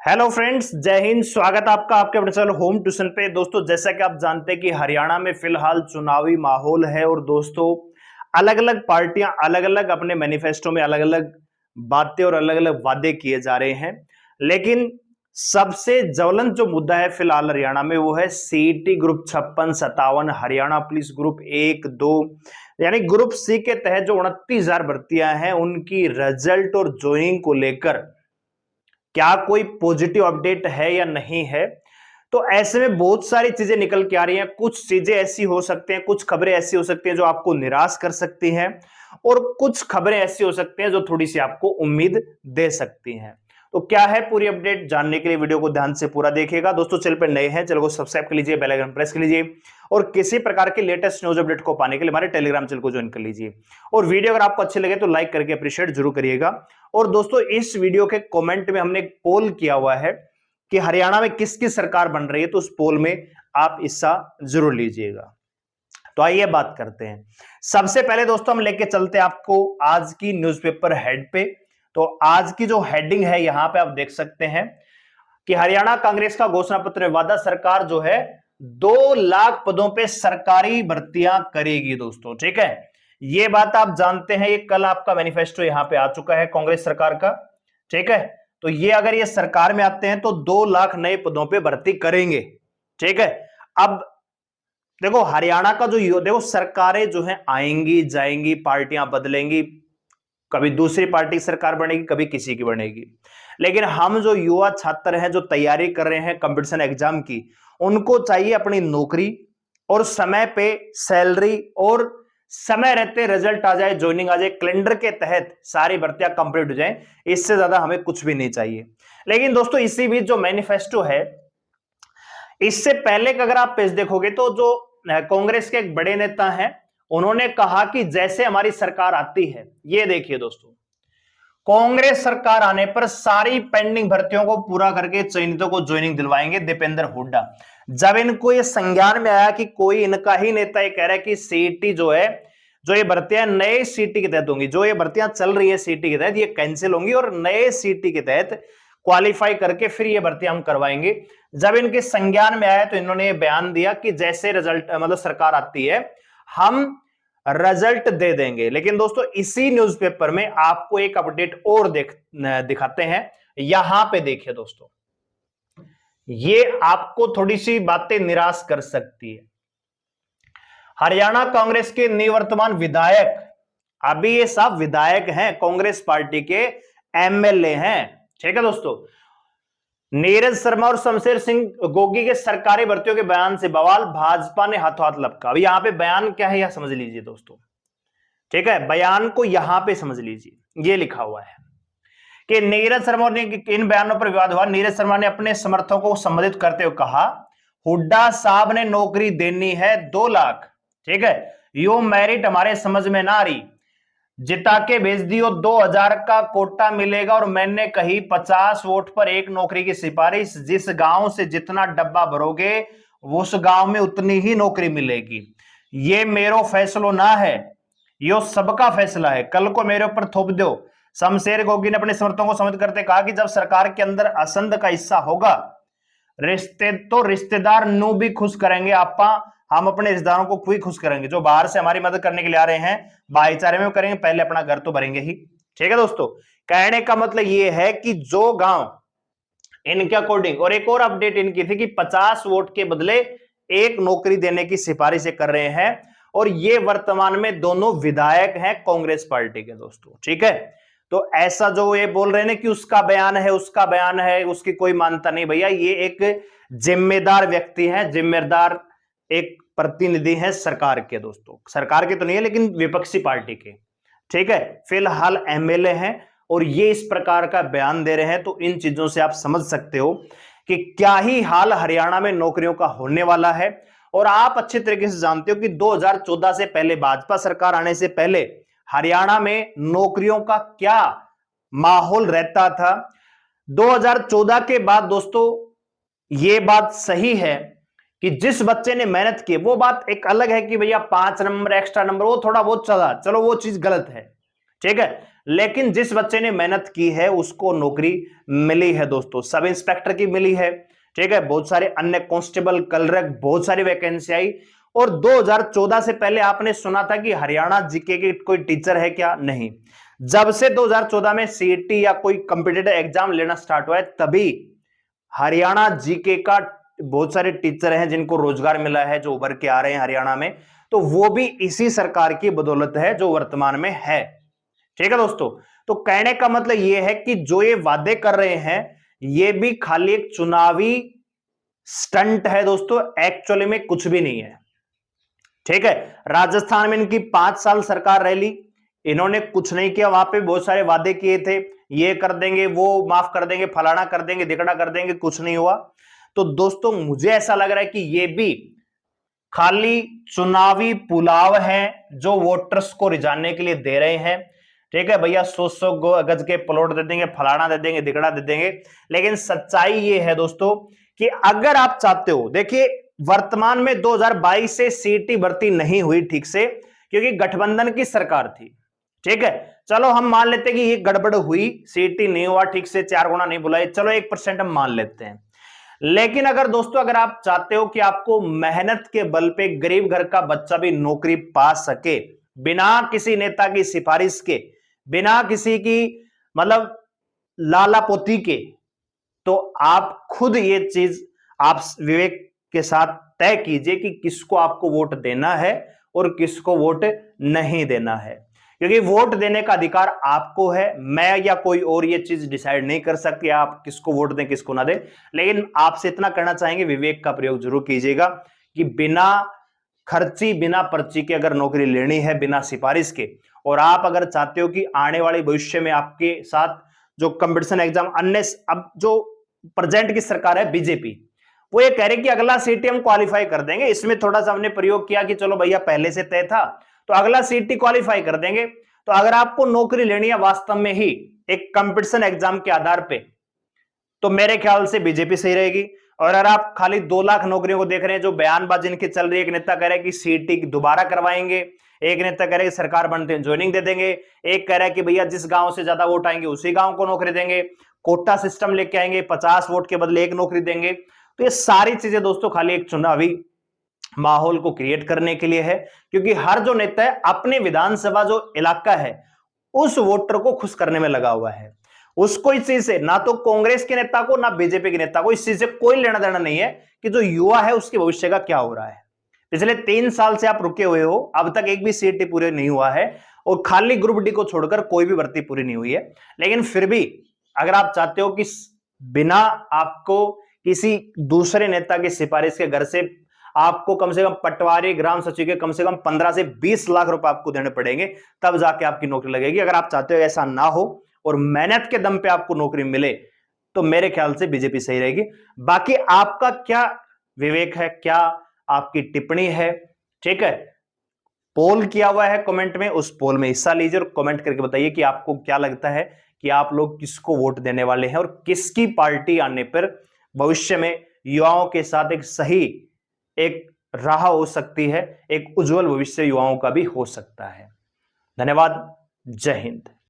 Hello friends, जय हिंद। स्वागत है आपका आपके अपने चैनल होम ट्यूशन पे। दोस्तों, जैसा कि आप जानते हैं कि हरियाणा में फिलहाल चुनावी माहौल है और दोस्तों अलग अलग पार्टियां अलग अलग अपने मैनिफेस्टो में अलग अलग बातें और अलग अलग वादे किए जा रहे हैं। लेकिन सबसे ज्वलंत जो मुद्दा है फिलहाल हरियाणा में वो है CET group 56-57 Haryana police group 1-2 यानी ग्रुप सी के तहत जो 29,000 भर्तियां हैं उनकी रिजल्ट और ज्वाइनिंग को लेकर क्या कोई पॉजिटिव अपडेट है या नहीं है। तो ऐसे में बहुत सारी चीजें निकल के आ रही हैं। कुछ चीजें ऐसी हो सकती हैं, कुछ खबरें ऐसी हो सकती हैं जो आपको निराश कर सकती हैं और कुछ खबरें ऐसी हो सकती हैं जो थोड़ी सी आपको उम्मीद दे सकती हैं। तो क्या है पूरी अपडेट, जानने के लिए वीडियो को ध्यान से पूरा देखिएगा। दोस्तों, चैनल पर नए हैं, चैनल को सब्सक्राइब कर लीजिए, बेल आइकन प्रेस कर लीजिए और किसी प्रकार के लेटेस्ट न्यूज अपडेट को पाने के लिए हमारे टेलीग्राम चैनल को ज्वाइन कर लीजिए। और वीडियो अगर आपको अच्छी लगे तो लाइक करके अप्रिशिएट जरूर करिएगा। और दोस्तों, इस वीडियो के कमेंट में हमने एक पोल किया हुआ है कि हरियाणा में किसकी सरकार बन रही है, तो उस पोल में आप हिस्सा जरूर लीजिएगा। तो आइए बात करते हैं। सबसे पहले दोस्तों हम लेके चलते हैं आपको आज की न्यूज़पेपर हेड पे। तो आज की जो हेडिंग है यहां पे आप देख सकते हैं कि हरियाणा कांग्रेस का घोषणा पत्र में वादा, सरकार जो है 2 लाख पदों पे सरकारी भर्तियां करेगी। दोस्तों ठीक है, ये बात आप जानते हैं, ये कल आपका मैनिफेस्टो यहां पे आ चुका है कांग्रेस सरकार का। ठीक है, तो ये अगर ये सरकार में आते हैं तो 2 लाख नए पदों पे भर्ती करेंगे। ठीक है, अब देखो हरियाणा का जो देखो सरकारें जो है आएंगी जाएंगी, पार्टियां बदलेंगी, कभी दूसरी पार्टी की सरकार बनेगी, कभी किसी की बनेगी। लेकिन हम जो युवा छात्र हैं जो तैयारी कर रहे हैं कंपटीशन एग्जाम की, उनको चाहिए अपनी नौकरी और समय पे सैलरी और समय रहते रिजल्ट आ जाए, ज्वाइनिंग आ जाए, कैलेंडर के तहत सारी भर्तियां कंप्लीट हो जाए। इससे ज्यादा हमें कुछ भी नहीं चाहिए। लेकिन दोस्तों इसी बीच जो मैनिफेस्टो है, इससे पहले का अगर आप पेज देखोगे तो जो कांग्रेस के एक बड़े नेता हैं, उन्होंने कहा कि जैसे हमारी सरकार आती है, ये देखिए दोस्तों, कांग्रेस सरकार आने पर सारी पेंडिंग भर्तियों को पूरा करके चयनितों को ज्वाइनिंग दिलवाएंगे। दीपेंद्र हुड्डा, जब इनको ये संज्ञान में आया कि कोई इनका ही नेता ये कह रहा है कि सीईटी जो है, जो ये भर्तियां नए सीईटी के तहत होंगी, जो ये भर्तियां चल रही है सीईटी के तहत, ये कैंसिल होंगी और नए सीईटी के तहत क्वालिफाई करके फिर ये भर्तियां हम करवाएंगे। जब इनके संज्ञान में आया तो इन्होंने ये बयान दिया कि जैसे रिजल्ट मतलब सरकार आती है हम रिजल्ट दे देंगे। लेकिन दोस्तों इसी न्यूज़पेपर में आपको एक अपडेट और दिखाते हैं। यहां पे देखिए दोस्तों, ये आपको थोड़ी सी बातें निराश कर सकती है। हरियाणा कांग्रेस के निवर्तमान विधायक, अभी ये सब विधायक हैं, कांग्रेस पार्टी के एमएलए हैं। ठीक है दोस्तों, नीरज शर्मा और शमशेर सिंह गोगी के सरकारी भर्तियों के बयान से बवाल, भाजपा ने हाथों हाथ लपका। अब यहां पे बयान क्या है यह समझ लीजिए दोस्तों। ठीक है, बयान को यहां पे समझ लीजिए, ये लिखा हुआ है कि नीरज शर्मा ने इन बयानों पर विवाद हुआ। नीरज शर्मा ने अपने समर्थकों को संबोधित करते हुए कहा, हुड्डा साहब ने नौकरी देनी है 2 लाख। ठीक है, यो मेरिट हमारे समझ में ना आ रही, जिता के भेज दियो, 2000 का कोटा मिलेगा और मैंने कही 50 वोट पर एक नौकरी की सिफारिश, जिस गांव से जितना डब्बा भरोगे उस गांव में उतनी ही नौकरी मिलेगी। ये मेरो फैसलो ना है, यो सबका फैसला है, कल को मेरे ऊपर थोप दो। शमशेर गोगी ने अपने समर्थकों को संबोधित करते कहा कि जब सरकार के अंदर असंध का हिस्सा होगा, रिश्तेदार नू भी खुश करेंगे आपा, हम अपने रिश्तेदारों को भी खुश करेंगे। जो बाहर से हमारी मदद करने के लिए आ रहे हैं, भाईचारे में करेंगे, पहले अपना घर तो भरेंगे ही। ठीक है दोस्तों, कहने का मतलब ये है कि जो गांव इनके अकॉर्डिंग, और एक और अपडेट इनकी थी कि 50 वोट के बदले एक नौकरी देने की सिफारिश कर रहे हैं, और ये वर्तमान में दोनों विधायक हैं कांग्रेस पार्टी के दोस्तों। ठीक है, तो ऐसा जो ये बोल रहे हैं कि उसका बयान है उसका बयान है, उसकी कोई मानता नहीं भैया। ये एक जिम्मेदार व्यक्ति है, जिम्मेदार एक प्रतिनिधि है सरकार के दोस्तों, सरकार के तो नहीं है लेकिन विपक्षी पार्टी के। ठीक है, फिलहाल एमएलए हैं और ये इस प्रकार का बयान दे रहे हैं। तो इन चीजों से आप समझ सकते हो कि क्या ही हाल हरियाणा में नौकरियों का होने वाला है। और आप अच्छे तरीके से जानते हो कि 2014 से पहले, भाजपा सरकार आने से पहले हरियाणा में नौकरियों का क्या माहौल रहता था। 2014 के बाद दोस्तों यह बात सही है कि जिस बच्चे ने मेहनत की, वो बात एक अलग है कि भैया 5 नंबर एक्स्ट्रा नंबर वो थोड़ा बहुत चला, चलो वो चीज गलत है। ठीक है, लेकिन जिस बच्चे ने मेहनत की है उसको नौकरी मिली है दोस्तों। सब इंस्पेक्टर की मिली है, ठीक है, बहुत सारे अन्य कांस्टेबल, क्लर्क, बहुत सारी वैकेंसी आई। और 2014 से पहले आपने सुना था कि हरियाणा जीके के कोई टीचर है क्या? नहीं। जब से 2014 में सीईटी या कोई कॉम्पिटिटिव एग्जाम लेना स्टार्ट हुआ है, तभी हरियाणा जीके का बहुत सारे टीचर हैं जिनको रोजगार मिला है, जो उभर के आ रहे हैं हरियाणा में। तो वो भी इसी सरकार की बदौलत है जो वर्तमान में है। ठीक है दोस्तों, तो कहने का मतलब ये है कि जो ये वादे कर रहे हैं ये भी खाली एक चुनावी स्टंट है दोस्तों, एक्चुअली में कुछ भी नहीं है। ठीक है, राजस्थान में इनकी 5 साल सरकार रह ली, इन्होंने कुछ नहीं किया, वहां पे बहुत सारे वादे किए थे, ये कर देंगे, वो माफ कर देंगे, फलाना कर देंगे, धिकड़ा कर देंगे, कुछ नहीं हुआ। तो दोस्तों मुझे ऐसा लग रहा है कि ये भी खाली चुनावी पुलाव है जो वोटर्स को रिझाने के लिए दे रहे हैं। ठीक है भैया, 100 गज के प्लॉट दे देंगे, फलाना दे देंगे, धिकड़ा दे देंगे। लेकिन सच्चाई ये है दोस्तों कि अगर आप चाहते हो, देखिए वर्तमान में 2022 से सीईटी भर्ती नहीं हुई ठीक से, क्योंकि गठबंधन की सरकार थी। ठीक है, चलो हम मान लेते हैं कि ये गड़बड़ हुई, सीईटी नहीं हुआ ठीक से, 4 गुना नहीं बुलाए, चलो 1% हम मान लेते हैं। लेकिन अगर दोस्तों अगर आप चाहते हो कि आपको मेहनत के बल पे गरीब घर का बच्चा भी नौकरी पा सके, बिना किसी नेता की सिफारिश के, बिना किसी की मतलब लाला पोती के, तो आप खुद ये चीज आप विवेक के साथ तय कीजिए कि किसको आपको वोट देना है और किसको वोट नहीं देना है। क्योंकि वोट देने का अधिकार आपको है, मैं या कोई और ये चीज डिसाइड नहीं कर सकती आप किसको वोट दें किसको ना दें। लेकिन आपसे इतना करना चाहेंगे, विवेक का प्रयोग जरूर कीजिएगा कि बिना खर्ची, बिना पर्ची के अगर नौकरी लेनी है, बिना सिफारिश के, और आप अगर चाहते हो कि आने वाले भविष्य में आपके साथ जो कंपटीशन एग्जाम अन्य, अब जो प्रेजेंट की सरकार है बीजेपी, वो ये कह रहे कि अगला सीटी हम क्वालिफाई कर देंगे। इसमें थोड़ा सा हमने प्रयोग किया कि चलो भैया पहले से तय था तो अगला सीटी क्वालिफाई कर देंगे। तो अगर आपको नौकरी लेनी है वास्तव में ही एक कंपटीशन एग्जाम के आधार पे, तो मेरे ख्याल से बीजेपी सही रहेगी। और अगर आप खाली 2 लाख नौकरियों को देख रहे हैं, जो बयानबाजी इनकी चल रही है, एक नेता कह रहा है कि सीटी दोबारा करवाएंगे, एक नेता कह रहा है कि सरकार बनते हैं ज्वाइनिंग दे देंगे, एक कह रहा है कि भैया जिस गांव से ज्यादा वोट आएंगे उसी गांव को नौकरी देंगे, कोटा सिस्टम लेके आएंगे, 50 वोट के बदले 1 नौकरी देंगे। तो ये सारी चीजें दोस्तों खाली एक चुनावी माहौल को क्रिएट करने के लिए है, क्योंकि हर जो नेता है अपने विधानसभा जो इलाका है उस वोटर को खुश करने में लगा हुआ है। उसको इस चीज से, ना तो कांग्रेस के नेता को ना बीजेपी के नेता को इस चीज से कोई लेना देना नहीं है कि जो युवा है उसके भविष्य का क्या हो रहा है। पिछले 3 साल से आप रुके हुए हो, अब तक एक भी सीटी पूरे नहीं हुआ है, और खाली ग्रुप डी को छोड़कर कोई भी भर्ती पूरी नहीं हुई है। लेकिन फिर भी अगर आप चाहते हो कि बिना आपको किसी दूसरे नेता की सिफारिश के घर से आपको कम से कम पटवारी, ग्राम सचिव के कम से कम 15 से 20 लाख रुपए आपको देने पड़ेंगे, तब जाके आपकी नौकरी लगेगी। अगर आप चाहते हो ऐसा ना हो और मेहनत के दम पे आपको नौकरी मिले, तो मेरे ख्याल से बीजेपी सही रहेगी। बाकी आपका क्या विवेक है, क्या आपकी टिप्पणी है? ठीक है, पोल किया हुआ है कमेंट में, उस पोल में हिस्सा लीजिए और कमेंट करके बताइए कि आपको क्या लगता है कि आप लोग किसको वोट देने वाले हैं, और किसकी पार्टी आने पर भविष्य में युवाओं के साथ एक सही एक राह हो सकती है, एक उज्जवल भविष्य युवाओं का भी हो सकता है। धन्यवाद, जय हिंद।